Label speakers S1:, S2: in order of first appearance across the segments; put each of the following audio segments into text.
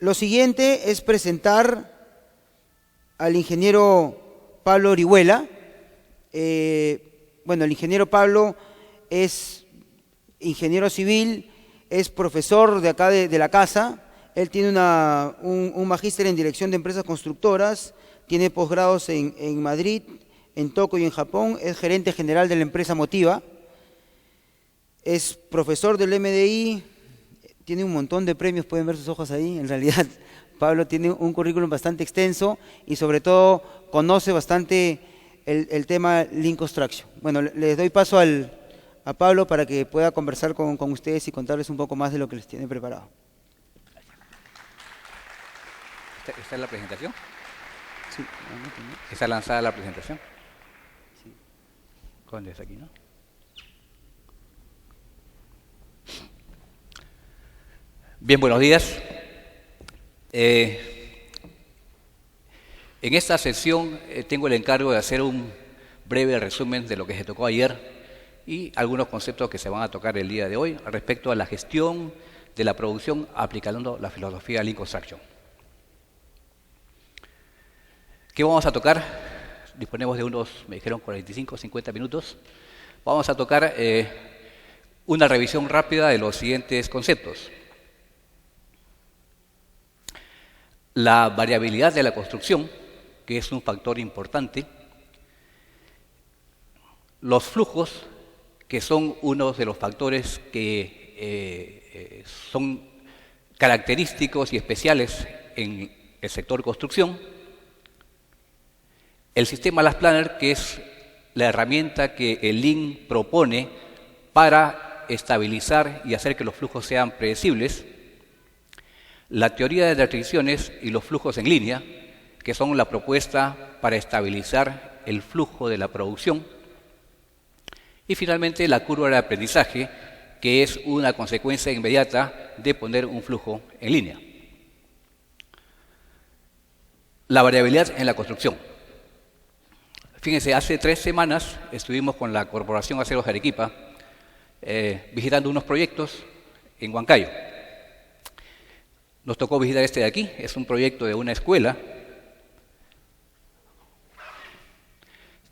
S1: Lo siguiente es presentar al ingeniero Pablo Orihuela. Bueno, el ingeniero Pablo es ingeniero civil, es profesor de acá de la casa. Él tiene un magíster en dirección de empresas constructoras, tiene posgrados en Madrid, en Tokio y en Japón, es gerente general de la empresa Motiva, es profesor del MDI, tiene un montón de premios, pueden ver sus hojas ahí. En realidad, Pablo tiene un currículum bastante extenso y sobre todo conoce bastante el tema Lean Construction. Bueno, les doy paso a Pablo para que pueda conversar con ustedes y contarles un poco más de lo que les tiene preparado.
S2: ¿Esta es la presentación?
S1: Sí.
S2: ¿Está lanzada la presentación?
S1: Sí.
S2: ¿Dónde es aquí, no? Bien, buenos días. En esta sesión tengo el encargo de hacer un breve resumen de lo que se tocó ayer y algunos conceptos que se van a tocar el día de hoy respecto a la gestión de la producción aplicando la filosofía Lean Construction. ¿Qué vamos a tocar? Disponemos de unos, me dijeron, 45 50 minutos. Vamos a tocar una revisión rápida de los siguientes conceptos. La variabilidad de la construcción, que es un factor importante. Los flujos, que son uno de los factores que son característicos y especiales en el sector construcción. El sistema Last Planner, que es la herramienta que el Lean propone para estabilizar y hacer que los flujos sean predecibles. La teoría de restricciones y los flujos en línea, que son la propuesta para estabilizar el flujo de la producción. Y finalmente la curva de aprendizaje, que es una consecuencia inmediata de poner un flujo en línea. La variabilidad en la construcción. Fíjense, hace 3 semanas estuvimos con la Corporación Aceros Arequipa visitando unos proyectos en Huancayo. Nos tocó visitar este de aquí, es un proyecto de una escuela.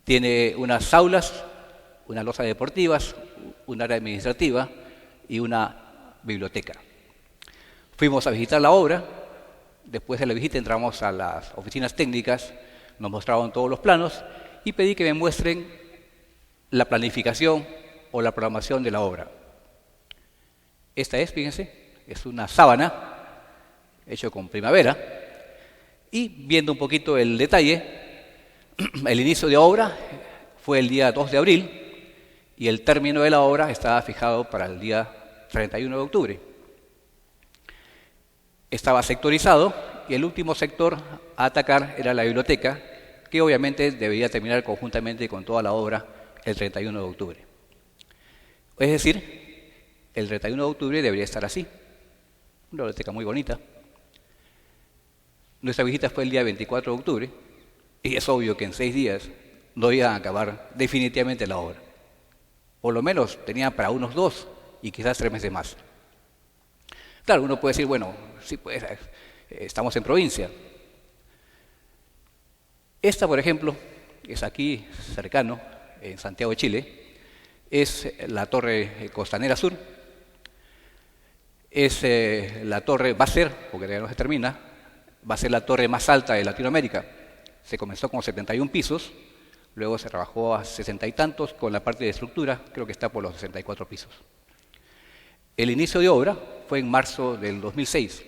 S2: Tiene unas aulas, unas losas deportivas, un área administrativa y una biblioteca. Fuimos a visitar la obra, después de la visita entramos a las oficinas técnicas, nos mostraron todos los planos y pedí que me muestren la planificación o la programación de la obra. Esta es, fíjense, es una sábana hecho con Primavera, y viendo un poquito el detalle, el inicio de obra fue el día 2 de abril y el término de la obra estaba fijado para el día 31 de octubre. Estaba sectorizado y el último sector a atacar era la biblioteca, que obviamente debería terminar conjuntamente con toda la obra el 31 de octubre. Es decir, el 31 de octubre debería estar así, una biblioteca muy bonita. Nuestra visita fue el día 24 de octubre y es obvio que en 6 días no iban a acabar definitivamente la obra. Por lo menos tenían para unos 2 y quizás 3 meses más. Claro, uno puede decir, bueno, sí, pues estamos en provincia. Esta, por ejemplo, es aquí cercano, en Santiago de Chile, es la Torre Costanera Sur. Es la torre, va a ser, porque todavía no se termina, va a ser la torre más alta de Latinoamérica. Se comenzó con 71 pisos, luego se rebajó a 60 y tantos, con la parte de estructura, creo que está por los 64 pisos. El inicio de obra fue en marzo del 2006,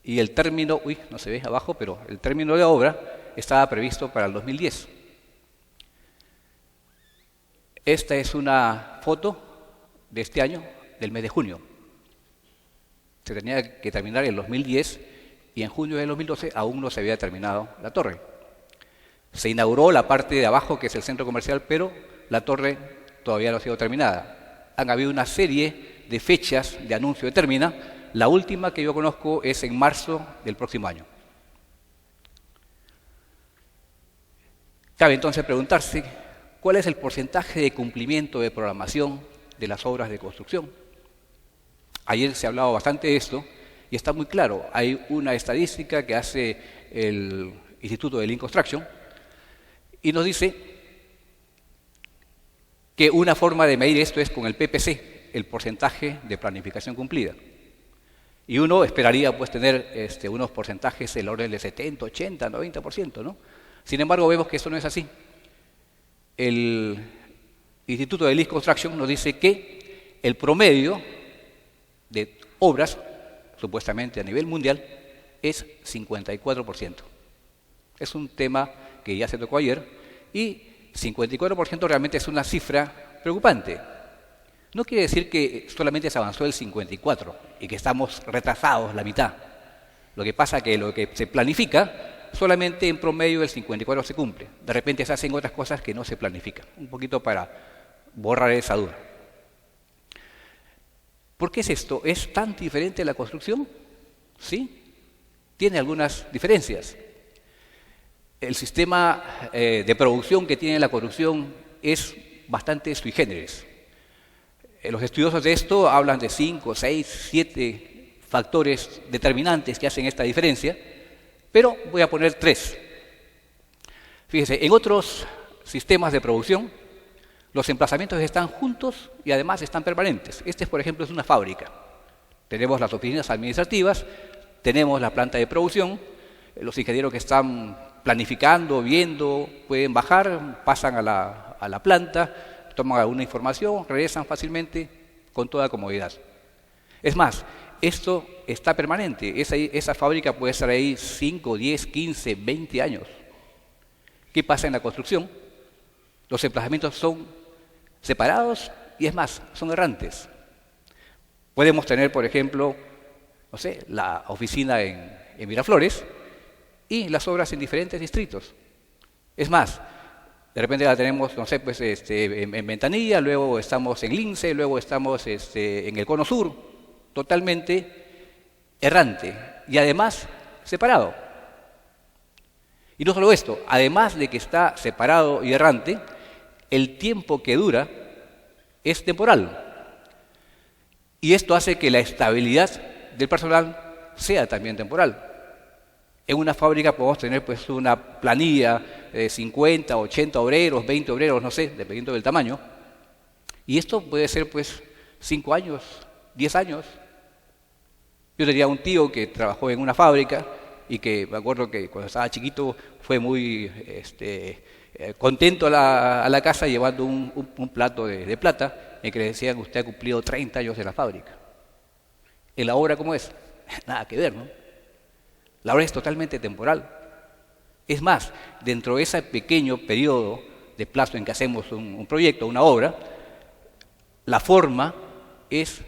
S2: y el término, no se ve abajo, pero el término de obra estaba previsto para el 2010. Esta es una foto de este año, del mes de junio. Se tenía que terminar en el 2010, y en junio del 2012 aún no se había terminado la torre. Se inauguró la parte de abajo, que es el centro comercial, pero la torre todavía no ha sido terminada. Han habido una serie de fechas de anuncio de término. La última que yo conozco es en marzo del próximo año. Cabe entonces preguntarse, ¿cuál es el porcentaje de cumplimiento de programación de las obras de construcción? Ayer se ha hablado bastante de esto, Y está muy claro, hay una estadística que hace el Instituto de Lean Construction y nos dice que una forma de medir esto es con el PPC, el porcentaje de planificación cumplida. Y uno esperaría pues tener unos porcentajes del orden de 70, 80, 90%, ¿no? Sin embargo, vemos que eso no es así. El Instituto de Lean Construction nos dice que el promedio de obras, supuestamente a nivel mundial, es 54%. Es un tema que ya se tocó ayer y 54% realmente es una cifra preocupante. No quiere decir que solamente se avanzó el 54% y que estamos retrasados la mitad. Lo que pasa es que lo que se planifica, solamente en promedio el 54% se cumple. De repente se hacen otras cosas que no se planifican. Un poquito para borrar esa duda. ¿Por qué es esto? ¿Es tan diferente la construcción? Sí, tiene algunas diferencias. El sistema de producción que tiene la construcción es bastante sui generis. Los estudiosos de esto hablan de 5, 6, 7 factores determinantes que hacen esta diferencia, pero voy a poner 3. Fíjese, en otros sistemas de producción, los emplazamientos están juntos y además están permanentes. Este, por ejemplo, es una fábrica. Tenemos las oficinas administrativas, tenemos la planta de producción, los ingenieros que están planificando, viendo, pueden bajar, pasan a la planta, toman alguna información, regresan fácilmente con toda comodidad. Es más, esto está permanente. Esa fábrica puede estar ahí 5, 10, 15, 20 años. ¿Qué pasa en la construcción? Los emplazamientos son separados y es más, son errantes. Podemos tener, por ejemplo, no sé, la oficina en Miraflores y las obras en diferentes distritos. Es más, de repente la tenemos, no sé, pues en Ventanilla, luego estamos en Lince, luego estamos en el Cono Sur, totalmente errante y además separado. Y no solo esto, además de que está separado y errante, el tiempo que dura es temporal. Y esto hace que la estabilidad del personal sea también temporal. En una fábrica podemos tener pues una planilla de 50, 80 obreros, 20 obreros, no sé, dependiendo del tamaño. Y esto puede ser pues 5 años, 10 años. Yo tenía un tío que trabajó en una fábrica y que me acuerdo que cuando estaba chiquito fue muy contento a la casa llevando un plato de plata en que le decían: usted ha cumplido 30 años de la fábrica. ¿En la obra cómo es? Nada que ver, ¿no? La obra es totalmente temporal. Es más, dentro de ese pequeño periodo de plazo en que hacemos un proyecto, una obra, la forma es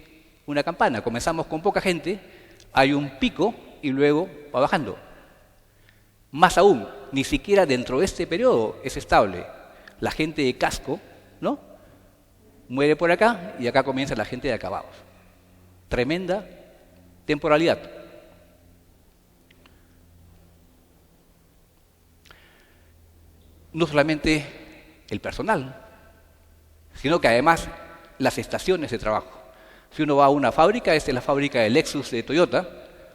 S2: una campana. Comenzamos con poca gente, hay un pico y luego va bajando. Más aún, ni siquiera dentro de este periodo es estable. La gente de casco, ¿no?, muere por acá y acá comienza la gente de acabados. Tremenda temporalidad. No solamente el personal, sino que además las estaciones de trabajo. Si uno va a una fábrica, esta es la fábrica de Lexus de Toyota,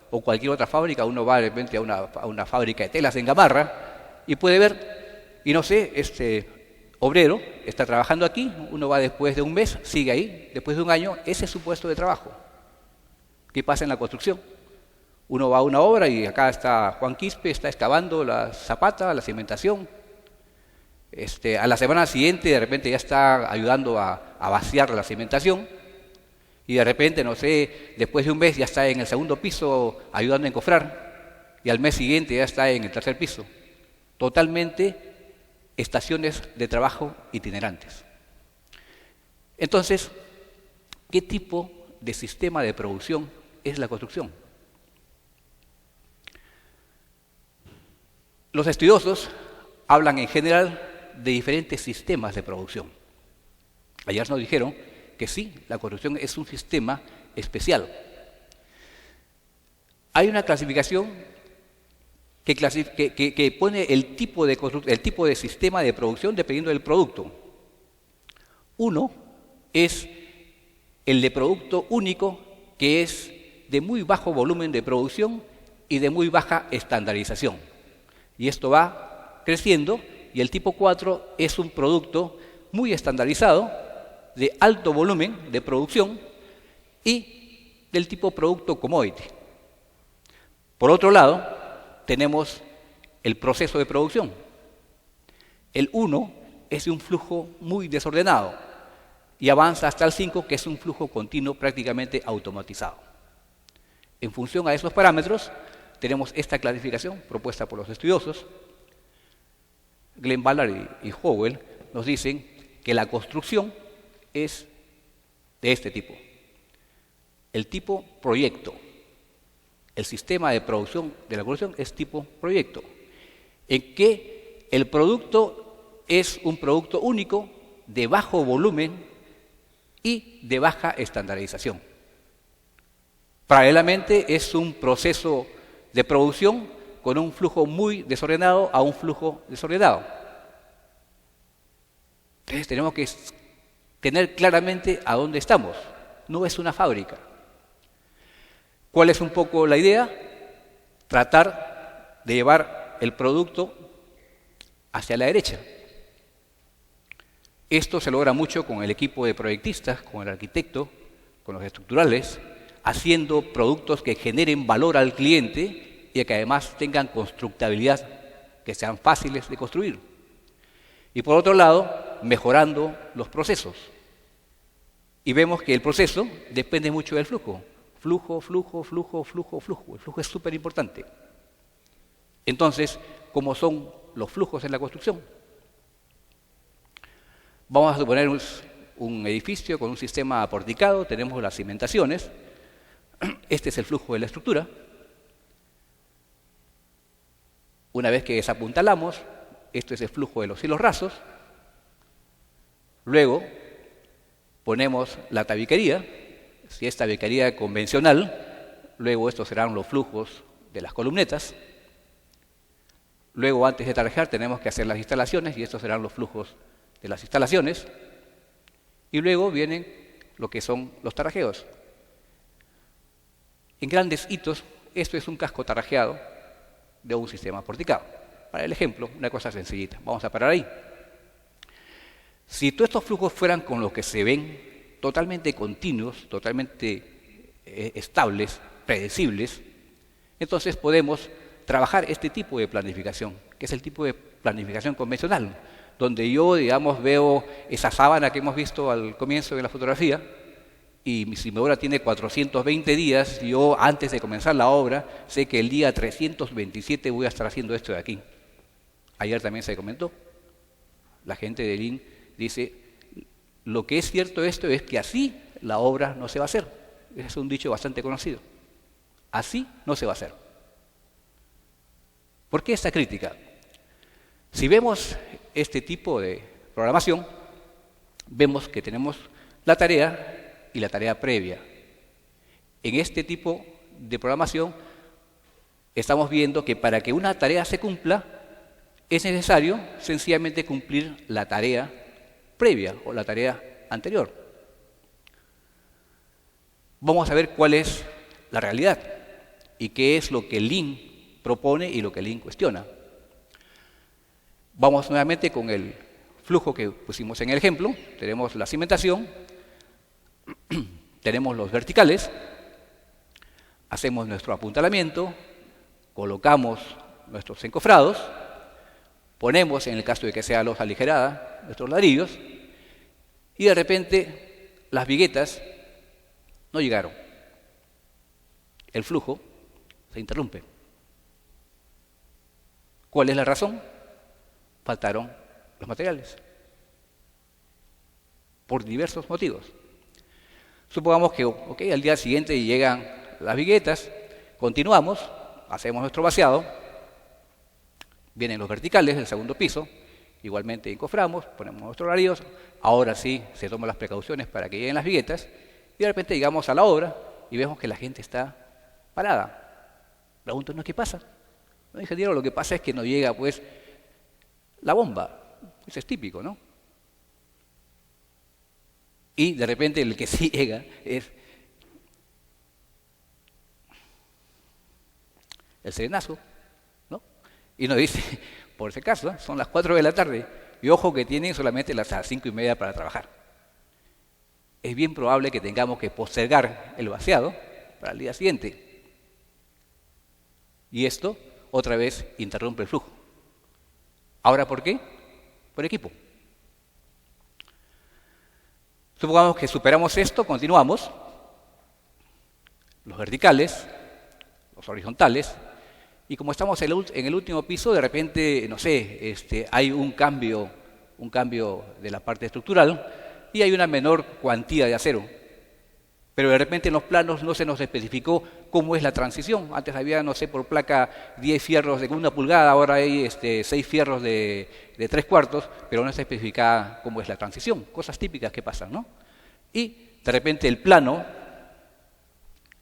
S2: o cualquier otra fábrica, uno va de repente a una fábrica de telas en Gamarra y puede ver, y no sé, este obrero está trabajando aquí, uno va después de un mes, sigue ahí, después de un año, ese es su puesto de trabajo. ¿Qué pasa en la construcción? Uno va a una obra y acá está Juan Quispe, está excavando la zapata, la cimentación. A la semana siguiente de repente ya está ayudando a vaciar la cimentación y de repente, no sé, después de un mes ya está en el segundo piso ayudando a encofrar y al mes siguiente ya está en el tercer piso. Totalmente estaciones de trabajo itinerantes. Entonces, ¿qué tipo de sistema de producción es la construcción? Los estudiosos hablan en general de diferentes sistemas de producción. Ayer nos dijeron que sí, la construcción es un sistema especial. Hay una clasificación que pone el tipo de sistema de producción dependiendo del producto. Uno es el de producto único, que es de muy bajo volumen de producción y de muy baja estandarización. Y esto va creciendo y el tipo 4 es un producto muy estandarizado, de alto volumen de producción y del tipo producto commodity. Por otro lado, tenemos el proceso de producción. El 1 es de un flujo muy desordenado y avanza hasta el 5, que es un flujo continuo prácticamente automatizado. En función a esos parámetros, tenemos esta clasificación propuesta por los estudiosos. Glenn Ballard y Howell nos dicen que la construcción es de este tipo. El tipo proyecto. El sistema de producción de la construcción es tipo proyecto, en que el producto es un producto único de bajo volumen y de baja estandarización. Paralelamente es un proceso de producción con un flujo muy desordenado a un flujo desordenado. Entonces tenemos que tener claramente a dónde estamos. No es una fábrica. ¿Cuál es un poco la idea? Tratar de llevar el producto hacia la derecha. Esto se logra mucho con el equipo de proyectistas, con el arquitecto, con los estructurales, haciendo productos que generen valor al cliente y que además tengan constructabilidad, que sean fáciles de construir. Y por otro lado, mejorando los procesos. Y vemos que el proceso depende mucho del flujo. Flujo, flujo, flujo, flujo, flujo. El flujo es súper importante. Entonces, ¿cómo son los flujos en la construcción? Vamos a suponer un edificio con un sistema aporticado, tenemos las cimentaciones. Este es el flujo de la estructura. Una vez que desapuntalamos, esto es el flujo de los hilos rasos. Luego ponemos la tabiquería. Si es tabiquería convencional, luego estos serán los flujos de las columnetas. Luego, antes de tarrajear, tenemos que hacer las instalaciones y estos serán los flujos de las instalaciones. Y luego vienen lo que son los tarrajeos. En grandes hitos, esto es un casco tarrajeado de un sistema porticado. Para el ejemplo, una cosa sencillita. Vamos a parar ahí. Si todos estos flujos fueran con los que se ven, totalmente continuos, totalmente estables, predecibles, entonces podemos trabajar este tipo de planificación, que es el tipo de planificación convencional, donde yo, digamos, veo esa sábana que hemos visto al comienzo de la fotografía, y si mi obra tiene 420 días, yo antes de comenzar la obra sé que el día 327 voy a estar haciendo esto de aquí. Ayer también se comentó, la gente de Lean dice, lo que es cierto esto es que así la obra no se va a hacer. Es un dicho bastante conocido. Así no se va a hacer. ¿Por qué esta crítica? Si vemos este tipo de programación, vemos que tenemos la tarea y la tarea previa. En este tipo de programación estamos viendo que para que una tarea se cumpla es necesario sencillamente cumplir la tarea previa o la tarea anterior. Vamos a ver cuál es la realidad y qué es lo que Lean propone y lo que Lean cuestiona. Vamos nuevamente con el flujo que pusimos en el ejemplo. Tenemos la cimentación, tenemos los verticales, hacemos nuestro apuntalamiento, colocamos nuestros encofrados, ponemos, en el caso de que sea losa aligerada, nuestros ladrillos, y de repente las viguetas no llegaron. El flujo se interrumpe. ¿Cuál es la razón? Faltaron los materiales. Por diversos motivos. Supongamos que al día siguiente llegan las viguetas, continuamos, hacemos nuestro vaciado, vienen los verticales del segundo piso, igualmente encoframos, ponemos nuestros ladrillos, ahora sí se toman las precauciones para que lleguen las viguetas, y de repente llegamos a la obra y vemos que la gente está parada. Pregunto, ¿no? ¿Qué pasa? No, ingeniero, lo que pasa es que no llega pues la bomba. Eso es típico, ¿no? Y de repente el que sí llega es el serenazo, ¿no? Y nos dice, por si acaso, son las 4 de la tarde, y ojo que tienen solamente las 5:30 para trabajar. Es bien probable que tengamos que postergar el vaciado para el día siguiente. Y esto, otra vez, interrumpe el flujo. ¿Ahora por qué? Por equipo. Supongamos que superamos esto, continuamos. Los verticales, los horizontales, y como estamos en el último piso, de repente, no sé, hay un cambio de la parte estructural y hay una menor cuantía de acero. Pero de repente en los planos no se nos especificó cómo es la transición. Antes había, no sé, por placa 10 fierros de 1 pulgada, ahora hay 6 fierros de 3/4, pero no se especifica cómo es la transición. Cosas típicas que pasan, ¿no? Y de repente el plano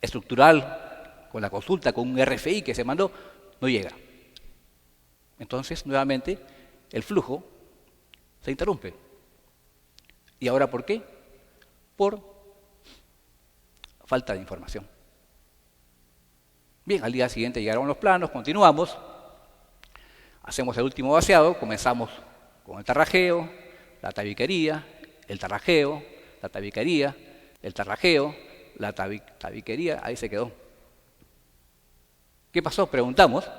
S2: estructural, con la consulta, con un RFI que se mandó, no llega. Entonces, nuevamente, el flujo se interrumpe. ¿Y ahora por qué? Por falta de información. Bien, al día siguiente llegaron los planos, continuamos, hacemos el último vaciado, comenzamos con el tarrajeo, la tabiquería, el tarrajeo, la tabiquería, el tarrajeo, la tabiquería, ahí se quedó. ¿Qué pasó? Preguntamos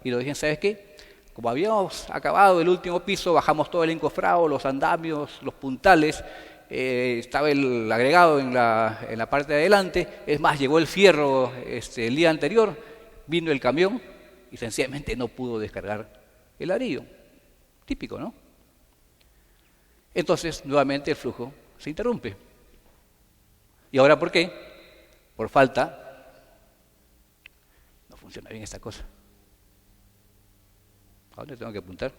S2: y nos dijeron, ¿sabes qué? Como habíamos acabado el último piso, bajamos todo el encofrado, los andamios, los puntales, estaba el agregado en la parte de adelante, es más, llegó el fierro el día anterior, vino el camión y sencillamente no pudo descargar el ladrillo. Típico, ¿no? Entonces, nuevamente el flujo se interrumpe. ¿Y ahora por qué? Por falta. No funciona bien esta cosa. ¿A dónde tengo que apuntar?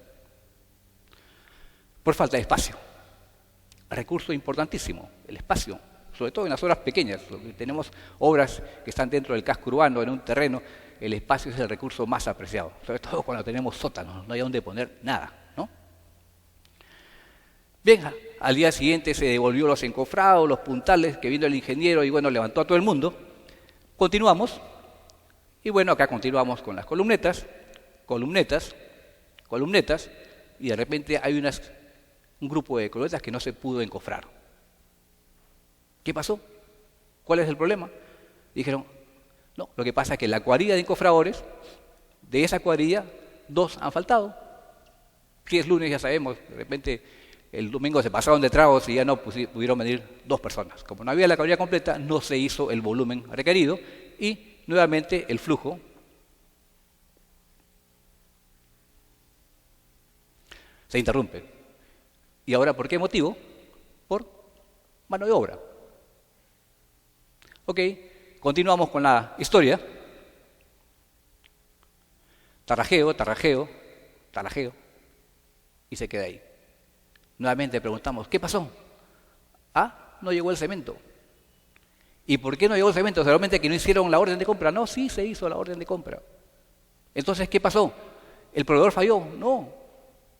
S2: Por falta de espacio. Recurso importantísimo, el espacio, sobre todo en las obras pequeñas. Tenemos obras que están dentro del casco urbano, en un terreno, el espacio es el recurso más apreciado, sobre todo cuando tenemos sótanos, no hay dónde poner nada, ¿no? Bien, al día siguiente se devolvió los encofrados, los puntales, que vino el ingeniero y bueno, levantó a todo el mundo. Continuamos, y bueno, acá continuamos con las columnetas, y de repente hay un grupo de columnetas que no se pudo encofrar. ¿Qué pasó? ¿Cuál es el problema? Dijeron, no, lo que pasa es que la cuadrilla de encofradores, de esa cuadrilla, 2 han faltado. Si es lunes ya sabemos, de repente el domingo se pasaron de tragos y ya no pudieron venir 2 personas. Como no había la cuadrilla completa, no se hizo el volumen requerido y nuevamente el flujo se interrumpe. ¿Y ahora por qué motivo? Por mano de obra. Ok, continuamos con la historia. Tarrajeo, y se queda ahí. Nuevamente preguntamos, ¿qué pasó? Ah, no llegó el cemento. ¿Y por qué no llegó el cemento? ¿Solamente que no hicieron la orden de compra? No, sí se hizo la orden de compra. Entonces, ¿qué pasó? ¿El proveedor falló? No.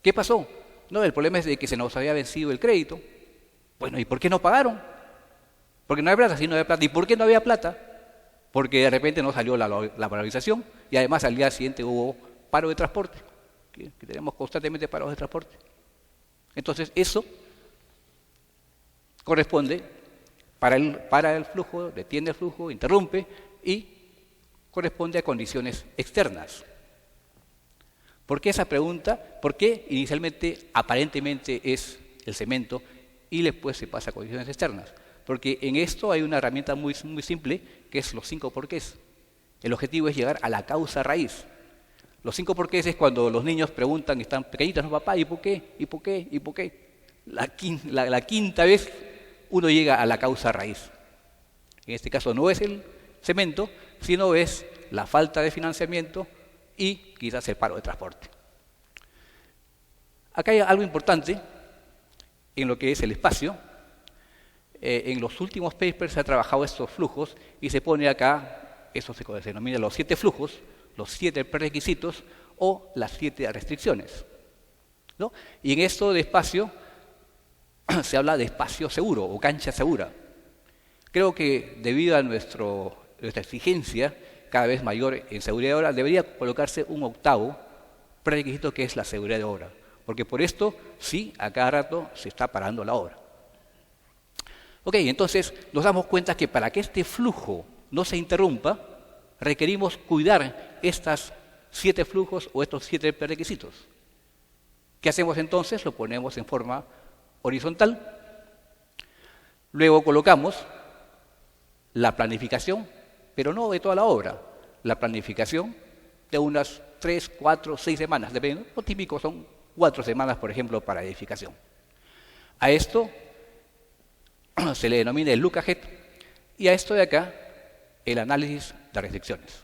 S2: ¿Qué pasó? No, el problema es de que se nos había vencido el crédito. Bueno, ¿y por qué no pagaron? Porque no había plata, sí, no había plata. ¿Y por qué no había plata? Porque de repente no salió la valorización y además al día siguiente hubo paro de transporte, que tenemos constantemente paros de transporte. Entonces eso corresponde para el flujo, detiene el flujo, interrumpe y corresponde a condiciones externas. ¿Por qué esa pregunta? ¿Por qué inicialmente, aparentemente, es el cemento y después se pasa a condiciones externas? Porque en esto hay una herramienta muy simple, que es los 5 porqués. El objetivo es llegar a la causa raíz. Los 5 porqués es cuando los niños preguntan, están pequeñitos, ¿no, papá? ¿Y por qué? ¿Y por qué? ¿Y por qué? La quinta vez uno llega a la causa raíz. En este caso no es el cemento, sino es la falta de financiamiento y quizás el paro de transporte. Acá hay algo importante en lo que es el espacio. En los últimos papers se ha trabajado estos flujos y se pone acá, eso se denomina los 7 flujos, los 7 prerequisitos o las 7 restricciones, ¿no? Y en esto de espacio se habla de espacio seguro o cancha segura. Creo que debido a nuestra exigencia cada vez mayor en seguridad de obra, debería colocarse un octavo prerequisito que es la seguridad de obra, porque por esto sí, a cada rato se está parando la obra. Ok, entonces nos damos cuenta que para que este flujo no se interrumpa, requerimos cuidar estos 7 flujos o estos 7 prerequisitos. ¿Qué hacemos entonces? Lo ponemos en forma horizontal. Luego colocamos la planificación, pero no de toda la obra, la planificación de unas 3, 4, 6 semanas, dependiendo. Lo típico son 4 semanas, por ejemplo, para edificación. A esto se le denomina el look ahead y a esto de acá el análisis de restricciones.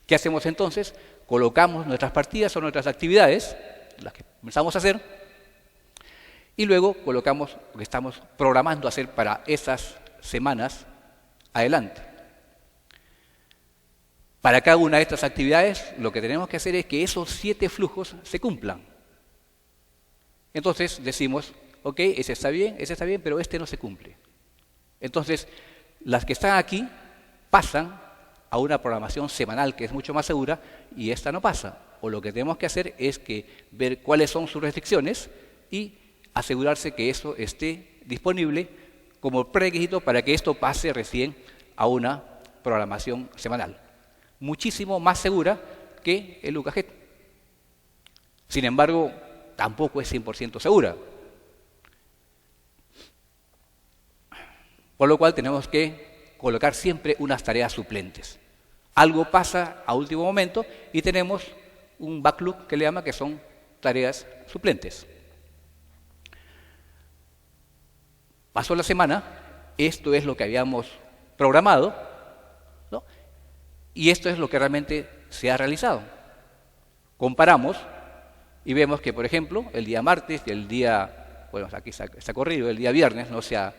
S2: ¿Qué hacemos entonces? Colocamos nuestras partidas o nuestras actividades, las que comenzamos a hacer, y luego colocamos lo que estamos programando hacer para esas semanas adelante. Para cada una de estas actividades, lo que tenemos que hacer es que esos 7 flujos se cumplan. Entonces decimos, ok, ese está bien, pero este no se cumple. Entonces, las que están aquí pasan a una programación semanal que es mucho más segura y esta no pasa. O lo que tenemos que hacer es que ver cuáles son sus restricciones y asegurarse que eso esté disponible como prerequisito para que esto pase recién a una programación semanal. Muchísimo más segura que el look ahead. Sin embargo, tampoco es 100% segura. Por lo cual tenemos que colocar siempre unas tareas suplentes. Algo pasa a último momento y tenemos un backlog que le llama que son tareas suplentes. Pasó la semana, esto es lo que habíamos programado, ¿no? Y esto es lo que realmente se ha realizado. Comparamos y vemos que, por ejemplo, el día martes y el día, bueno, aquí está corrido, el día viernes no se ha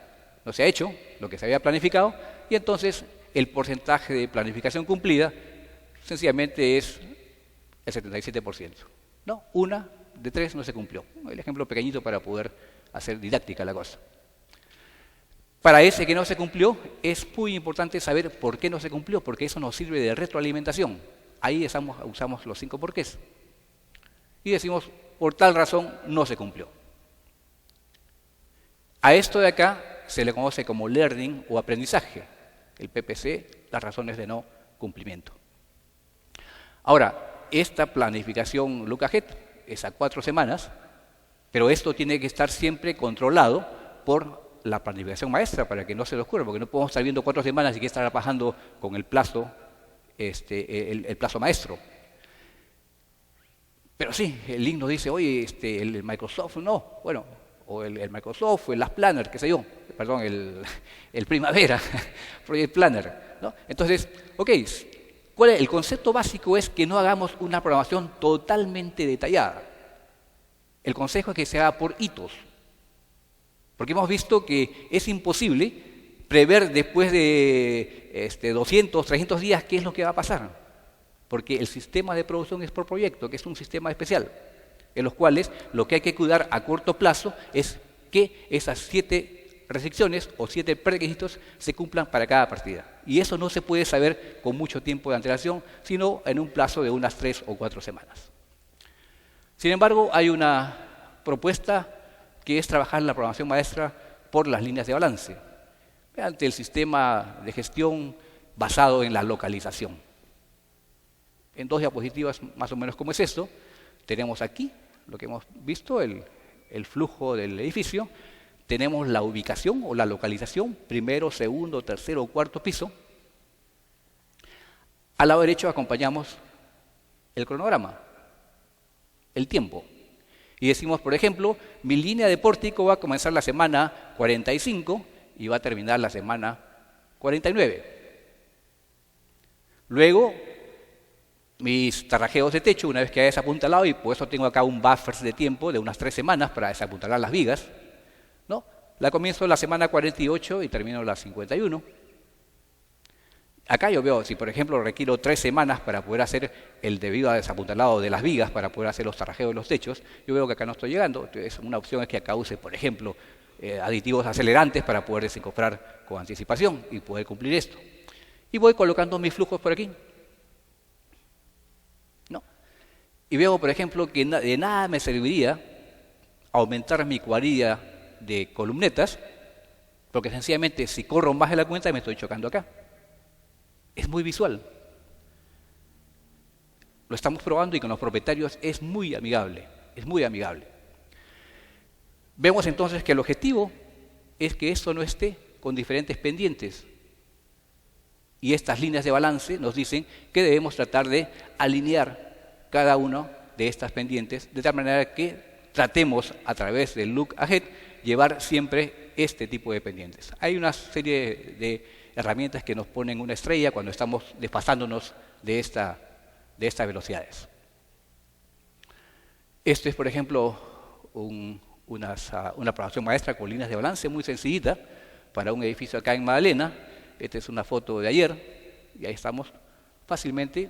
S2: hecho lo que se había planificado y entonces el porcentaje de planificación cumplida sencillamente es el 77%. No, una de 3 no se cumplió. El ejemplo pequeñito para poder hacer didáctica la cosa. Para ese que no se cumplió, es muy importante saber por qué no se cumplió, porque eso nos sirve de retroalimentación. Ahí usamos los 5 porqués. Y decimos, por tal razón no se cumplió. A esto de acá se le conoce como learning o aprendizaje. El PPC, las razones de no cumplimiento. Ahora, esta planificación look ahead es a 4 semanas, pero esto tiene que estar siempre controlado por la planificación maestra para que no se le ocurra, porque no podemos estar viendo 4 semanas y que estar trabajando con el plazo, el plazo maestro. Pero sí, el link nos dice, oye, el Microsoft no, bueno, o el Microsoft, o el Last Planner, qué sé yo, perdón, el Primavera, Project Planner, ¿no? Entonces, ok, el concepto básico es que no hagamos una programación totalmente detallada. El consejo es que se haga por hitos. Porque hemos visto que es imposible prever después de 200, 300 días qué es lo que va a pasar. Porque el sistema de producción es por proyecto, que es un sistema especial, en los cuales lo que hay que cuidar a corto plazo es que esas 7 restricciones o 7 prerequisitos se cumplan para cada partida. Y eso no se puede saber con mucho tiempo de antelación, sino en un plazo de unas 3 o 4 semanas. Sin embargo, hay una propuesta que es trabajar en la programación maestra por las líneas de balance, mediante el sistema de gestión basado en la localización. En 2 diapositivas más o menos como es esto, tenemos aquí lo que hemos visto, el flujo del edificio, tenemos la ubicación o la localización, primero, segundo, tercero o cuarto piso. Al lado derecho acompañamos el cronograma, el tiempo. Y decimos, por ejemplo, mi línea de pórtico va a comenzar la semana 45 y va a terminar la semana 49. Luego, mis tarrajeos de techo, una vez que haya desapuntalado, y por eso tengo acá un buffer de tiempo de unas 3 semanas para desapuntalar las vigas, ¿no? La comienzo la semana 48 y termino la 51. Acá yo veo, si por ejemplo requiero 3 semanas para poder hacer el debido desapuntalado de las vigas, para poder hacer los tarrajeos de los techos, yo veo que acá no estoy llegando. Entonces, una opción es que acá use, por ejemplo, aditivos acelerantes para poder desencofrar con anticipación y poder cumplir esto. y voy colocando mis flujos por aquí, ¿no? Y veo, por ejemplo, que de nada me serviría aumentar mi cuadrilla de columnetas, porque sencillamente si corro más de la cuenta me estoy chocando acá. Es muy visual. Lo estamos probando y con los propietarios es muy amigable, es muy amigable. Vemos entonces que el objetivo es que esto no esté con diferentes pendientes. Y estas líneas de balance nos dicen que debemos tratar de alinear cada una de estas pendientes de tal manera que tratemos a través del look ahead llevar siempre este tipo de pendientes. Hay una serie de herramientas que nos ponen una estrella cuando estamos desfasándonos de estas velocidades. Esto es, por ejemplo, una programación maestra con líneas de balance muy sencillita para un edificio acá en Magdalena. Esta es una foto de ayer y ahí estamos fácilmente,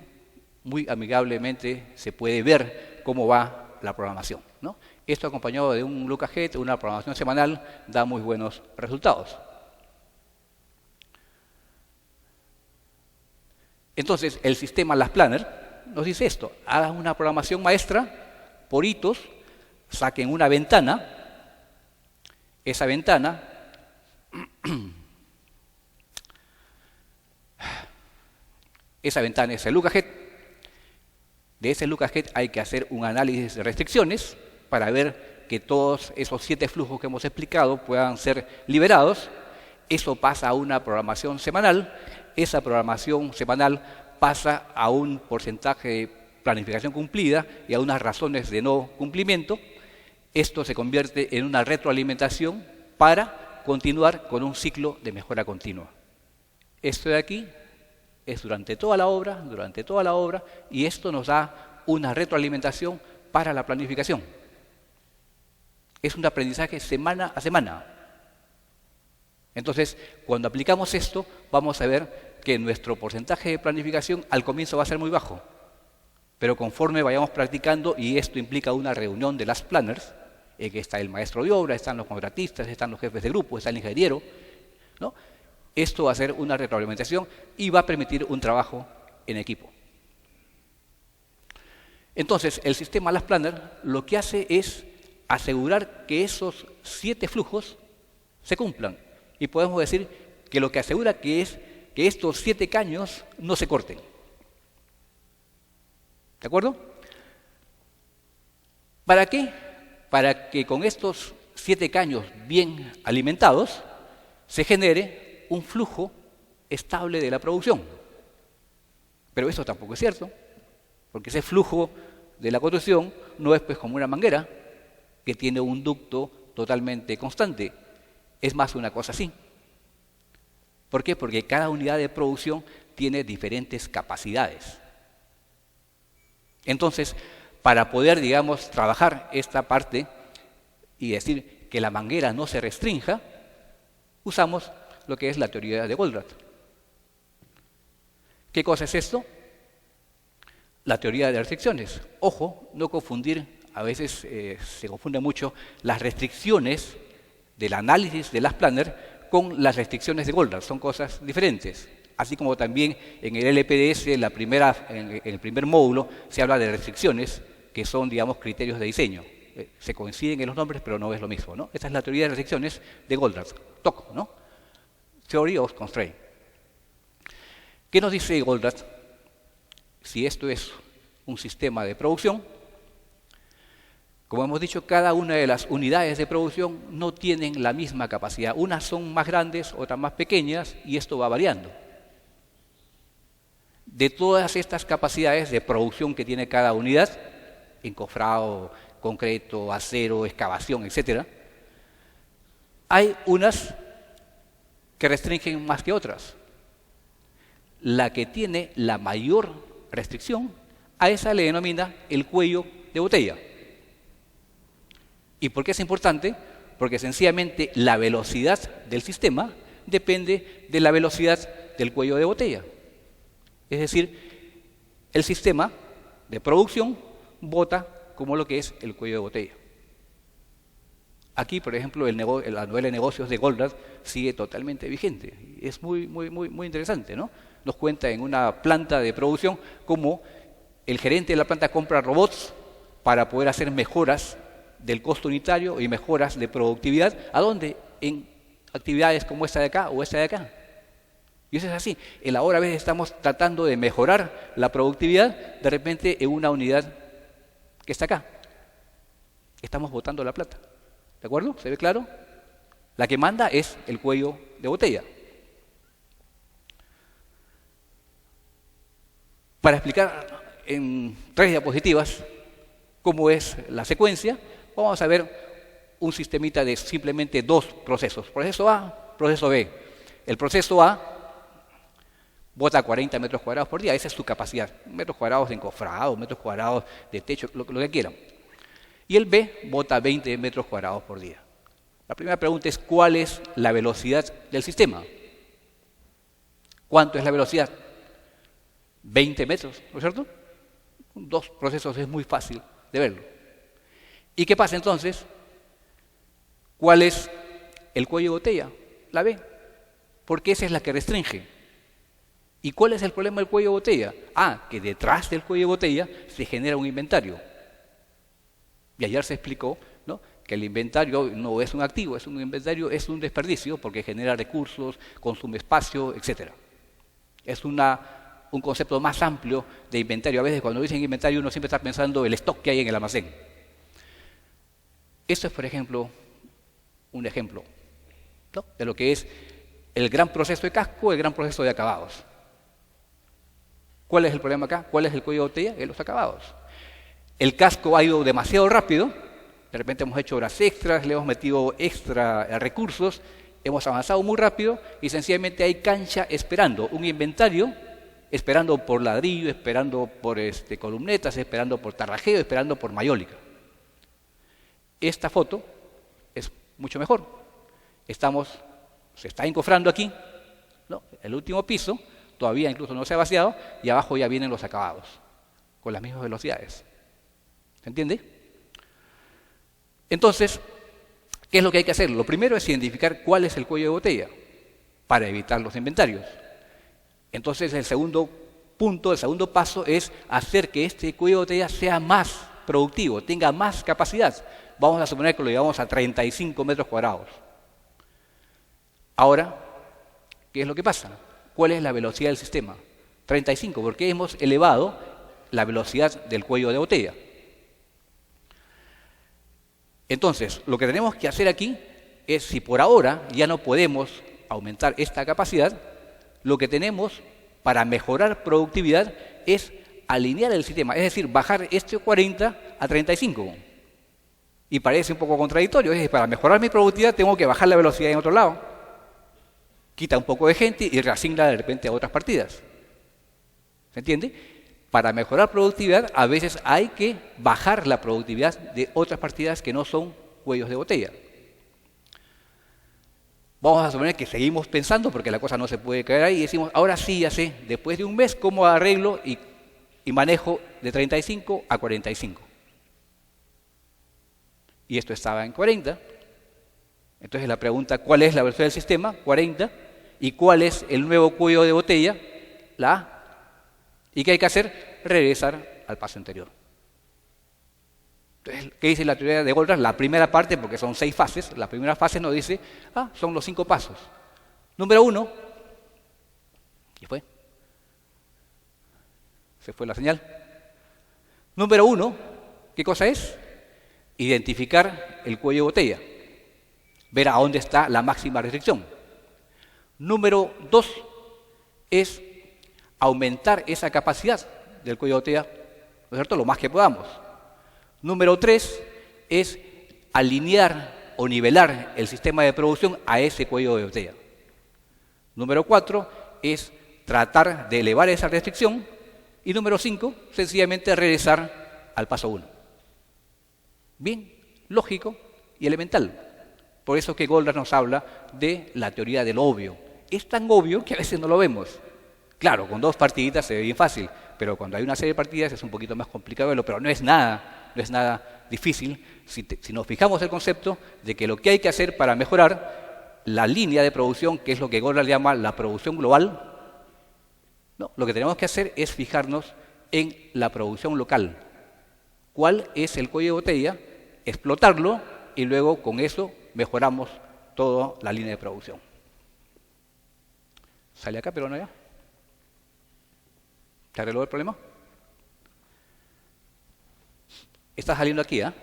S2: muy amigablemente se puede ver cómo va la programación, ¿no? Esto acompañado de un look ahead, una programación semanal, da muy buenos resultados. Entonces, el sistema Las Planner nos dice esto: hagan una programación maestra por hitos, saquen una ventana, esa ventana es el look ahead. De ese look ahead hay que hacer un análisis de restricciones para ver que todos esos 7 flujos que hemos explicado puedan ser liberados. Eso pasa a una programación semanal. Esa programación semanal pasa a un porcentaje de planificación cumplida y a unas razones de no cumplimiento. Esto se convierte en una retroalimentación para continuar con un ciclo de mejora continua. Esto de aquí es durante toda la obra, y esto nos da una retroalimentación para la planificación. Es un aprendizaje semana a semana. Entonces, cuando aplicamos esto, vamos a ver que nuestro porcentaje de planificación al comienzo va a ser muy bajo, pero conforme vayamos practicando, y esto implica una reunión de las planners, en que está el maestro de obra, están los contratistas, están los jefes de grupo, está el ingeniero, ¿no? Esto va a ser una retroalimentación y va a permitir un trabajo en equipo. Entonces, el sistema Las Planner lo que hace es asegurar que esos 7 flujos se cumplan. Y podemos decir que lo que asegura que es que estos 7 caños no se corten. ¿De acuerdo? ¿Para qué? Para que con estos 7 caños bien alimentados se genere un flujo estable de la producción. Pero eso tampoco es cierto, porque ese flujo de la construcción no es pues como una manguera que tiene un ducto totalmente constante. Es más una cosa así. ¿Por qué? Porque cada unidad de producción tiene diferentes capacidades. Entonces, para poder, digamos, trabajar esta parte y decir que la manguera no se restrinja, usamos lo que es la teoría de Goldratt. ¿Qué cosa es esto? La teoría de restricciones. Ojo, no confundir, a veces se confunde mucho las restricciones del análisis de las planner con las restricciones de Goldratt. Son cosas diferentes. Así como también en el LPDS, en el primer módulo, se habla de restricciones, que son, digamos, criterios de diseño. Se coinciden en los nombres, pero no es lo mismo, ¿no? Esta es la teoría de restricciones de Goldratt, TOC, ¿no? Theory of Constraint. ¿Qué nos dice Goldratt? Si esto es un sistema de producción, como hemos dicho, cada una de las unidades de producción no tienen la misma capacidad. Unas son más grandes, otras más pequeñas, y esto va variando. De todas estas capacidades de producción que tiene cada unidad, encofrado, concreto, acero, excavación, etc., hay unas que restringen más que otras. La que tiene la mayor restricción, a esa le denomina el cuello de botella. ¿Y por qué es importante? Porque sencillamente la velocidad del sistema depende de la velocidad del cuello de botella. Es decir, el sistema de producción bota como lo que es el cuello de botella. Aquí, por ejemplo, la novela de negocios de Goldratt sigue totalmente vigente. Es muy interesante, ¿no? nos cuenta en una planta de producción cómo el gerente de la planta compra robots para poder hacer mejoras del costo unitario y mejoras de productividad. ¿A dónde? En actividades como esta de acá o esta de acá. Y eso es así. En la obra a veces estamos tratando de mejorar la productividad, de repente en una unidad que está acá. Estamos botando la plata. ¿De acuerdo? ¿Se ve claro? La que manda es el cuello de botella. Para explicar en 3 diapositivas cómo es la secuencia, vamos a ver un sistemita de simplemente 2 procesos. Proceso A, proceso B. El proceso A bota 40 metros cuadrados por día, esa es su capacidad. Metros cuadrados de encofrado, metros cuadrados de techo, lo que quieran. Y el B bota 20 metros cuadrados por día. La primera pregunta es, ¿cuál es la velocidad del sistema? ¿Cuánto es la velocidad? 20 metros, ¿no es cierto? Con 2 procesos es muy fácil de verlo. ¿Y qué pasa entonces? ¿Cuál es el cuello de botella? La B, porque esa es la que restringe. ¿Y cuál es el problema del cuello de botella? Que detrás del cuello de botella se genera un inventario. Y ayer se explicó, ¿no?, que el inventario no es un activo, es un inventario, es un desperdicio porque genera recursos, consume espacio, etc. Es un concepto más amplio de inventario. A veces cuando dicen inventario uno siempre está pensando el stock que hay en el almacén. Esto es, por ejemplo, un ejemplo, ¿no?, de lo que es el gran proceso de casco, el gran proceso de acabados. ¿Cuál es el problema acá? ¿Cuál es el cuello de botella? En los acabados. El casco ha ido demasiado rápido, de repente hemos hecho horas extras, le hemos metido extra recursos, hemos avanzado muy rápido y sencillamente hay cancha esperando, un inventario esperando por ladrillo, esperando por columnetas, esperando por tarrajeo, esperando por mayólica. Esta foto es mucho mejor. Se está encofrando aquí, ¿no?, el último piso, todavía incluso no se ha vaciado, y abajo ya vienen los acabados, con las mismas velocidades. ¿Se entiende? Entonces, ¿qué es lo que hay que hacer? Lo primero es identificar cuál es el cuello de botella, para evitar los inventarios. Entonces, el segundo punto, el segundo paso es hacer que este cuello de botella sea más productivo, tenga más capacidad. Vamos a suponer que lo llevamos a 35 metros cuadrados. Ahora, ¿qué es lo que pasa? ¿Cuál es la velocidad del sistema? 35, porque hemos elevado la velocidad del cuello de botella. Entonces, lo que tenemos que hacer aquí es, si por ahora ya no podemos aumentar esta capacidad, lo que tenemos para mejorar productividad es alinear el sistema, es decir, bajar este 40 a 35. Y parece un poco contradictorio, es decir, para mejorar mi productividad tengo que bajar la velocidad en otro lado. Quita un poco de gente y reasigna de repente a otras partidas. ¿Se entiende? Para mejorar productividad a veces hay que bajar la productividad de otras partidas que no son cuellos de botella. Vamos a suponer que seguimos pensando porque la cosa no se puede quedar ahí y decimos, ahora sí ya sé, después de un mes, cómo arreglo y manejo de 35 a 45. Y esto estaba en 40. Entonces la pregunta, ¿cuál es la velocidad del sistema? 40. ¿Y cuál es el nuevo cuello de botella? La A. ¿Y qué hay que hacer? Regresar al paso anterior. Entonces, ¿qué dice la teoría de Goldrat? La primera parte, porque son 6 fases, la primera fase nos dice, son los 5 pasos. Número 1, ¿y fue? Se fue la señal. Número 1, ¿qué cosa es? Identificar el cuello de botella, ver a dónde está la máxima restricción. Número 2 es aumentar esa capacidad del cuello de botella, ¿no es cierto?, lo más que podamos. Número 3 es alinear o nivelar el sistema de producción a ese cuello de botella. Número 4 es tratar de elevar esa restricción. Y número 5, sencillamente regresar al paso 1. Bien, lógico y elemental. Por eso que Goldrat nos habla de la teoría del obvio. Es tan obvio que a veces no lo vemos. Claro, con 2 partiditas se ve bien fácil, pero cuando hay una serie de partidas es un poquito más complicado verlo, pero no es nada difícil si nos fijamos el concepto de que lo que hay que hacer para mejorar la línea de producción, que es lo que Goldrat llama la producción global, ¿no? Lo que tenemos que hacer es fijarnos en la producción local. ¿Cuál es el cuello de botella? Explotarlo y luego con eso mejoramos toda la línea de producción. ¿Sale acá, pero no ya? ¿Se arregló el problema? Está saliendo aquí, ¿ah?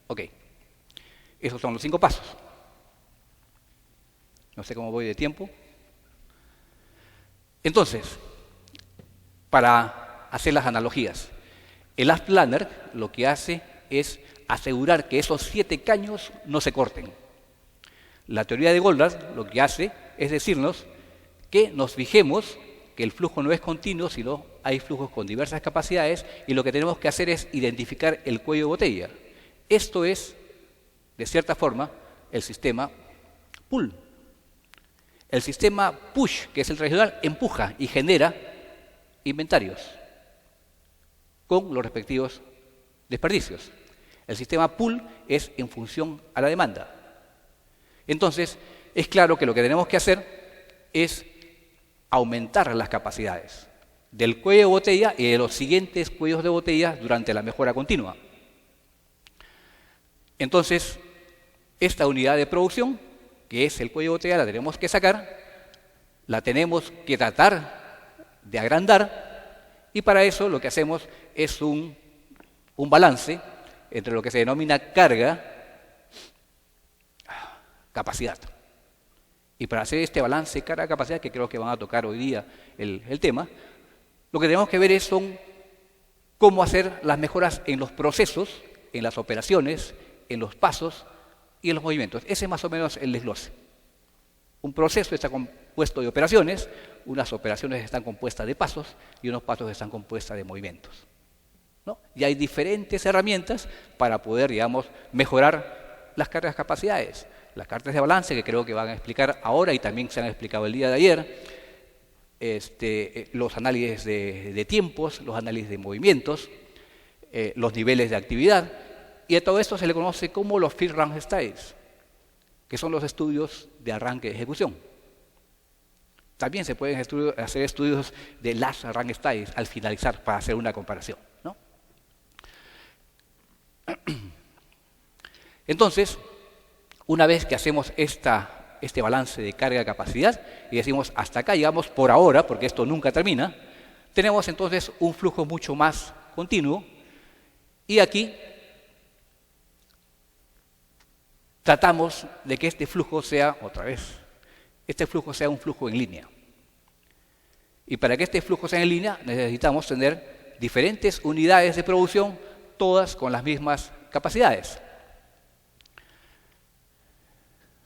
S2: Ok. Esos son los 5 pasos. No sé cómo voy de tiempo. Entonces, para hacer las analogías, el Ash Planner lo que hace es asegurar que esos 7 caños no se corten. La teoría de Goldar lo que hace es decirnos que nos fijemos que el flujo no es continuo, sino hay flujos con diversas capacidades y lo que tenemos que hacer es identificar el cuello de botella. Esto es, de cierta forma, el sistema pull. El sistema push, que es el tradicional, empuja y genera inventarios con los respectivos desperdicios. El sistema pull es en función a la demanda. Entonces, es claro que lo que tenemos que hacer es aumentar las capacidades del cuello de botella y de los siguientes cuellos de botella durante la mejora continua. Entonces, esta unidad de producción, que es el cuello de botella, la tenemos que sacar, la tenemos que tratar de agrandar y para eso lo que hacemos es un balance entre lo que se denomina carga, capacidad. Y para hacer este balance carga-capacidad, que creo que van a tocar hoy día el tema, lo que tenemos que ver es cómo hacer las mejoras en los procesos, en las operaciones, en los pasos y en los movimientos. Ese es más o menos el desglose. Un proceso está compuesto de operaciones, unas operaciones están compuestas de pasos y unos pasos están compuestos de movimientos, ¿no? Y hay diferentes herramientas para poder, digamos, mejorar las cargas-capacidades. Las cartas de balance, que creo que van a explicar ahora y también se han explicado el día de ayer, los análisis de tiempos, los análisis de movimientos, los niveles de actividad, y a todo esto se le conoce como los Field Run Studies, que son los estudios de arranque de ejecución. También se pueden hacer estudios de Last Run Studies al finalizar para hacer una comparación, ¿no? Entonces, una vez que hacemos este balance de carga-capacidad y decimos hasta acá llegamos por ahora, porque esto nunca termina, tenemos entonces un flujo mucho más continuo y aquí tratamos de que este flujo sea, otra vez, este flujo sea un flujo en línea. Y para que este flujo sea en línea necesitamos tener diferentes unidades de producción, todas con las mismas capacidades.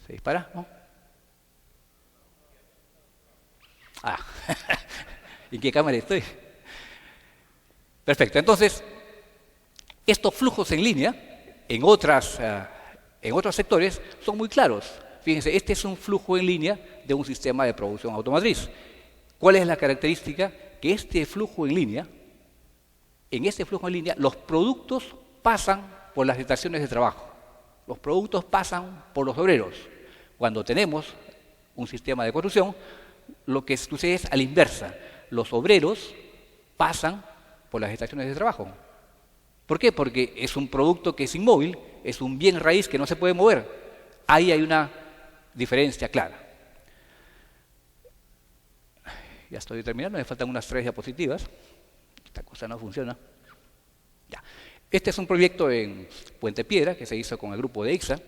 S2: ¿Se dispara? ¿No? Ah, ¿en qué cámara estoy? Perfecto, entonces, estos flujos en línea, en otros sectores, son muy claros. Fíjense, este es un flujo en línea de un sistema de producción automotriz. ¿Cuál es la característica? Que este flujo en línea, en este flujo en línea, los productos pasan por las estaciones de trabajo. Los productos pasan por los obreros. Cuando tenemos un sistema de construcción, lo que sucede es a la inversa. Los obreros pasan por las estaciones de trabajo. ¿Por qué? Porque es un producto que es inmóvil, es un bien raíz que no se puede mover. Ahí hay una diferencia clara. Ya estoy terminando, me faltan unas 3 diapositivas. Esta cosa no funciona. Ya. Este es un proyecto en Puente Piedra que se hizo con el grupo de ICSA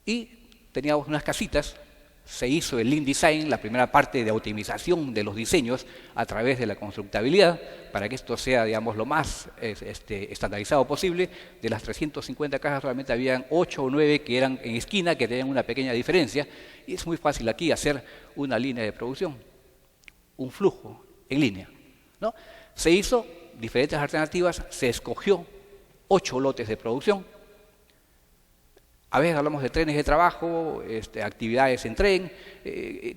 S2: y teníamos unas casitas, se hizo el Lean Design, la primera parte de optimización de los diseños a través de la constructabilidad, para que esto sea, digamos, lo más estandarizado posible. De las 350 cajas solamente habían 8 o 9 que eran en esquina, que tenían una pequeña diferencia, y es muy fácil aquí hacer una línea de producción, un flujo en línea, ¿no? Se hizo diferentes alternativas, se escogió 8 lotes de producción. A veces hablamos de trenes de trabajo, actividades en tren.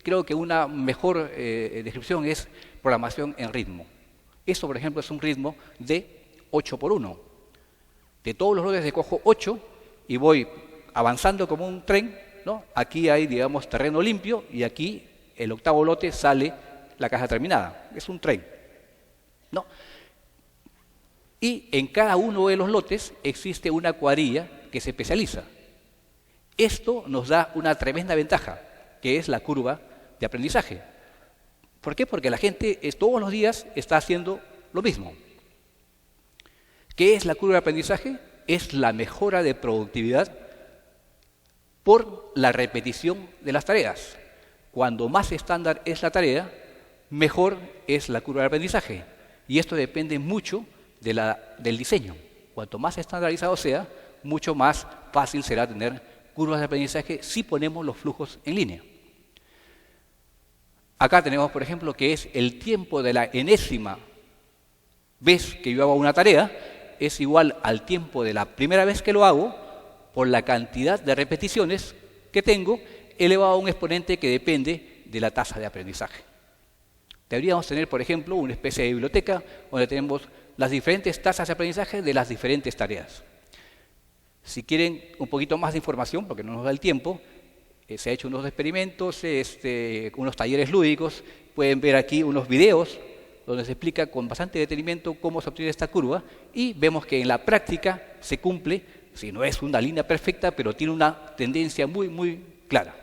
S2: Creo que una mejor descripción es programación en ritmo. Esto, por ejemplo, es un ritmo de 8×1. De todos los lotes cojo 8 y voy avanzando como un tren, ¿no? Aquí hay, digamos, terreno limpio y aquí el octavo lote sale la caja terminada, es un tren, ¿no? Y en cada uno de los lotes existe una cuadrilla que se especializa. Esto nos da una tremenda ventaja, que es la curva de aprendizaje. ¿Por qué? Porque la gente todos los días está haciendo lo mismo. ¿Qué es la curva de aprendizaje? Es la mejora de productividad por la repetición de las tareas. Cuando más estándar es la tarea, mejor es la curva de aprendizaje. Y esto depende mucho del diseño. Cuanto más estandarizado sea, mucho más fácil será tener curvas de aprendizaje si ponemos los flujos en línea. Acá tenemos, por ejemplo, que es el tiempo de la enésima vez que yo hago una tarea, es igual al tiempo de la primera vez que lo hago por la cantidad de repeticiones que tengo elevado a un exponente que depende de la tasa de aprendizaje. Deberíamos tener, por ejemplo, una especie de biblioteca donde tenemos las diferentes tasas de aprendizaje de las diferentes tareas. Si quieren un poquito más de información, porque no nos da el tiempo, se ha hecho unos experimentos, unos talleres lúdicos, pueden ver aquí unos videos donde se explica con bastante detenimiento cómo se obtiene esta curva y vemos que en la práctica se cumple, si no es una línea perfecta, pero tiene una tendencia muy, muy clara.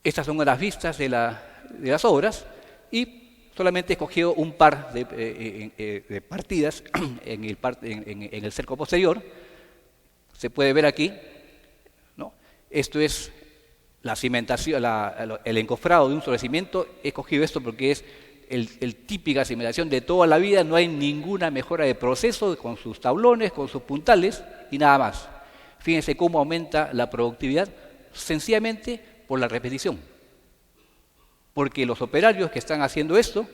S2: Estas son las vistas de las obras y solamente he escogido un par de partidas en el cerco posterior. Se puede ver aquí, ¿no? Esto es la cimentación, el encofrado de un solo cimiento. He escogido esto porque es el típica cimentación de toda la vida. No hay ninguna mejora de proceso con sus tablones, con sus puntales y nada más. Fíjense cómo aumenta la productividad sencillamente por la repetición. Porque los operarios que están haciendo esto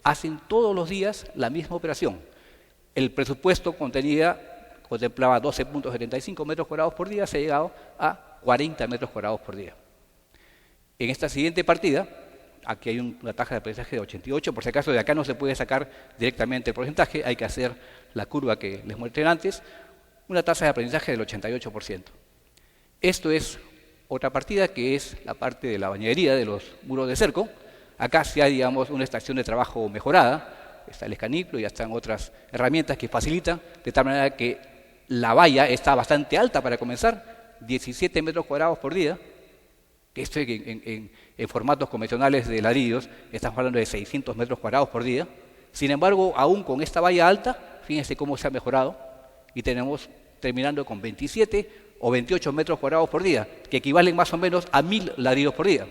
S2: hacen todos los días la misma operación. El presupuesto contemplaba 12.75 metros cuadrados por día, se ha llegado a 40 metros cuadrados por día. En esta siguiente partida, aquí hay una tasa de aprendizaje de 88, por si acaso de acá no se puede sacar directamente el porcentaje, hay que hacer la curva que les mostré antes, una tasa de aprendizaje del 88%. Esto es otra partida que es la parte de la bañadería de los muros de cerco. Acá sí hay, digamos, una estación de trabajo mejorada, está el escaniclo y ya están otras herramientas que facilitan, de tal manera que la valla está bastante alta para comenzar, 17 metros cuadrados por día, que esto en formatos convencionales de ladrillos, estamos hablando de 600 metros cuadrados por día. Sin embargo, aún con esta valla alta, fíjense cómo se ha mejorado y tenemos terminando con 27 o 28 metros cuadrados por día, que equivalen más o menos a 1000 ladrillos por día.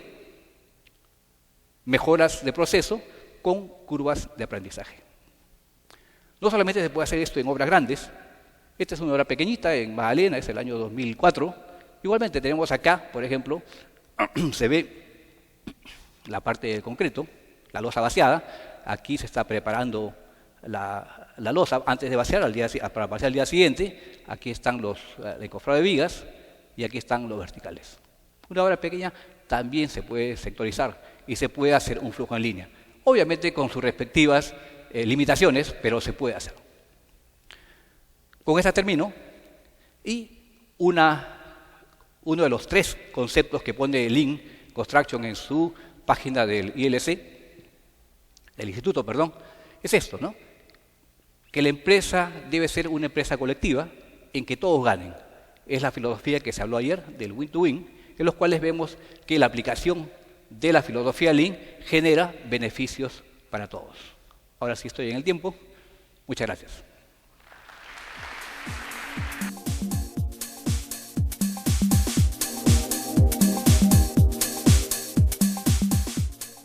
S2: Mejoras de proceso con curvas de aprendizaje. No solamente se puede hacer esto en obras grandes, esta es una obra pequeñita en Magdalena, es el año 2004. Igualmente tenemos acá, por ejemplo, se ve la parte del concreto, la losa vaciada. Aquí se está preparando la losa antes de vaciar, para vaciar al día siguiente. Aquí están los encofrados de vigas y aquí están los verticales. Una obra pequeña también se puede sectorizar y se puede hacer un flujo en línea. Obviamente con sus respectivas limitaciones, pero se puede hacer. Con esta termino y uno de los 3 conceptos que pone Lean Construction en su página del ILC, del instituto, perdón, es esto, ¿no? Que la empresa debe ser una empresa colectiva en que todos ganen. Es la filosofía que se habló ayer del win-to-win, en los cuales vemos que la aplicación de la filosofía Lean genera beneficios para todos. Ahora sí estoy en el tiempo. Muchas gracias.